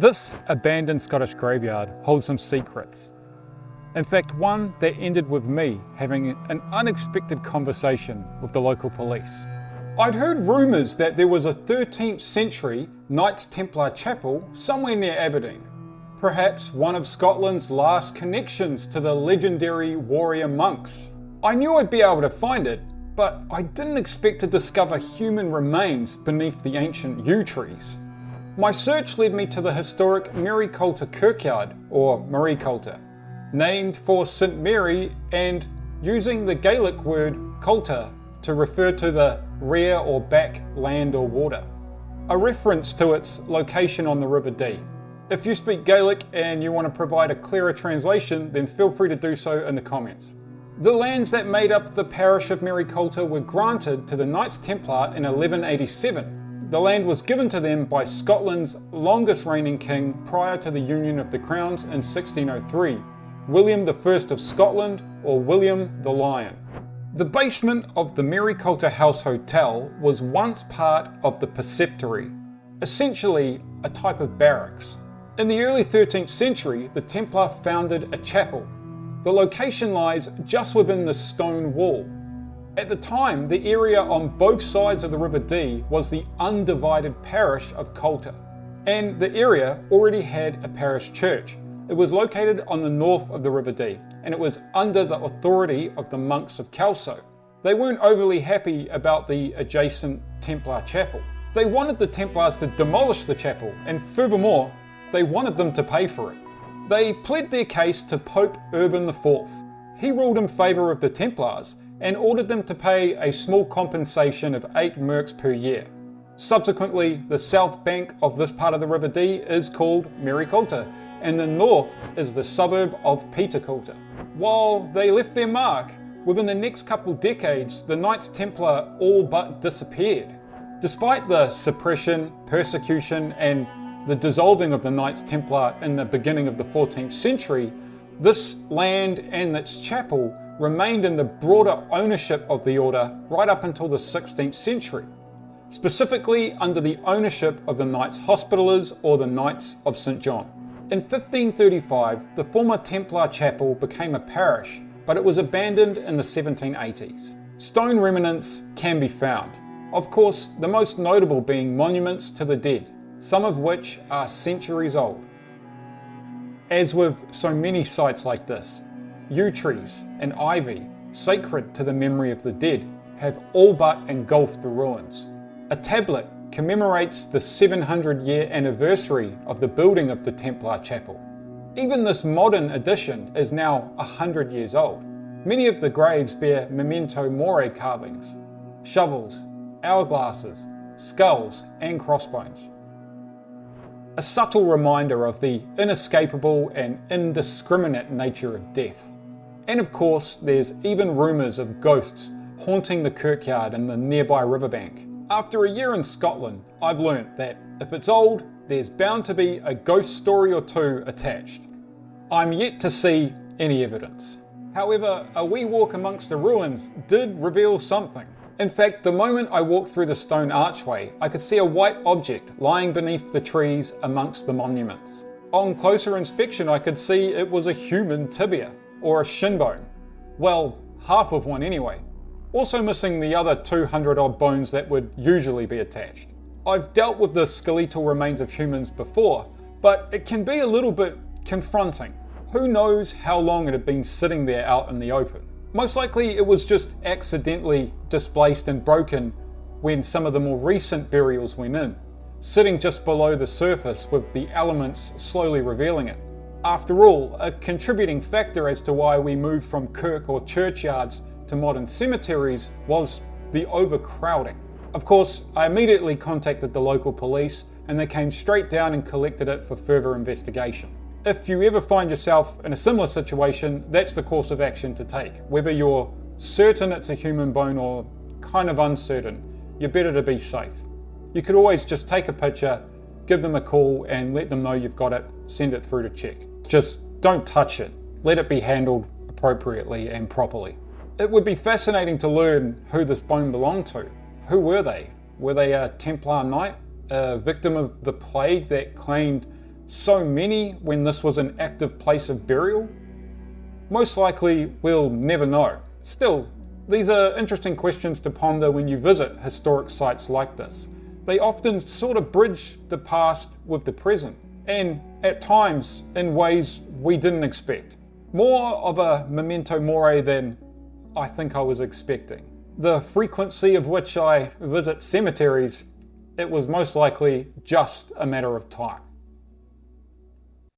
This abandoned Scottish graveyard holds some secrets. In fact, one that ended with me having an unexpected conversation with the local police. I'd heard rumours that there was a 13th century Knights Templar chapel somewhere near Aberdeen. Perhaps one of Scotland's last connections to the legendary warrior monks. I knew I'd be able to find it, but I didn't expect to discover human remains beneath the ancient yew trees. My search led me to the historic Maryculter Kirkyard, or Maryculter, named for St Mary and using the Gaelic word culta to refer to the rear or back land or water, a reference to its location on the River Dee. If you speak Gaelic and you want to provide a clearer translation, then feel free to do so in the comments. The lands that made up the parish of Maryculter were granted to the Knights Templar in 1187. The land was given to them by Scotland's longest reigning king prior to the union of the crowns in 1603, William I of Scotland, or William the Lion. The basement of the Maryculter House Hotel was once part of the preceptory, essentially a type of barracks. In the early 13th century, the Templar founded a chapel. The location lies just within the stone wall. At the time, the area on both sides of the River Dee was the undivided parish of Culta, and the area already had a parish church. It was located on the north of the River Dee, and it was under the authority of the monks of Kelso. They weren't overly happy about the adjacent Templar chapel. They wanted the Templars to demolish the chapel, and furthermore, they wanted them to pay for it. They pled their case to Pope Urban IV. He ruled in favour of the Templars and ordered them to pay a small compensation of 8 merks per year. Subsequently, the south bank of this part of the River Dee is called Maryculter, and the north is the suburb of Peterculter. While they left their mark, within the next couple decades, the Knights Templar all but disappeared. Despite the suppression, persecution, and the dissolving of the Knights Templar in the beginning of the 14th century, this land and its chapel remained in the broader ownership of the order right up until the 16th century, specifically under the ownership of the Knights Hospitallers or the Knights of St John. In 1535, the former Templar chapel became a parish, but it was abandoned in the 1780s. Stone remnants can be found, of course the most notable being monuments to the dead, some of which are centuries old. As with so many sites like this, yew trees and ivy, sacred to the memory of the dead, have all but engulfed the ruins. A tablet commemorates the 700-year anniversary of the building of the Templar chapel. Even this modern edition is now 100 years old. Many of the graves bear Memento Mori carvings, shovels, hourglasses, skulls and crossbones. A subtle reminder of the inescapable and indiscriminate nature of death. And of course, there's even rumours of ghosts haunting the kirkyard and the nearby riverbank. After a year in Scotland, I've learnt that if it's old, there's bound to be a ghost story or two attached. I'm yet to see any evidence. However, a wee walk amongst the ruins did reveal something. In fact, the moment I walked through the stone archway, I could see a white object lying beneath the trees amongst the monuments. On closer inspection, I could see it was a human tibia, or a shin bone. Well, half of one anyway. Also missing the other 200 odd bones that would usually be attached. I've dealt with the skeletal remains of humans before, but it can be a little bit confronting. Who knows how long it had been sitting there out in the open? Most likely it was just accidentally displaced and broken when some of the more recent burials went in, sitting just below the surface with the elements slowly revealing it. After all, a contributing factor as to why we moved from kirk or churchyards to modern cemeteries was the overcrowding. Of course, I immediately contacted the local police and they came straight down and collected it for further investigation. If you ever find yourself in a similar situation, that's the course of action to take. Whether you're certain it's a human bone or kind of uncertain, you're better to be safe. You could always just take a picture, give them a call and let them know you've got it, send it through to check. Just don't touch it. Let it be handled appropriately and properly. It would be fascinating to learn who this bone belonged to. Who were they? Were they a Templar knight? A victim of the plague that claimed so many when this was an active place of burial? Most likely we'll never know. Still, these are interesting questions to ponder when you visit historic sites like this. They often sort of bridge the past with the present, and at times in ways we didn't expect. More of a memento mori than I think I was expecting. The frequency of which I visit cemeteries, it was most likely just a matter of time.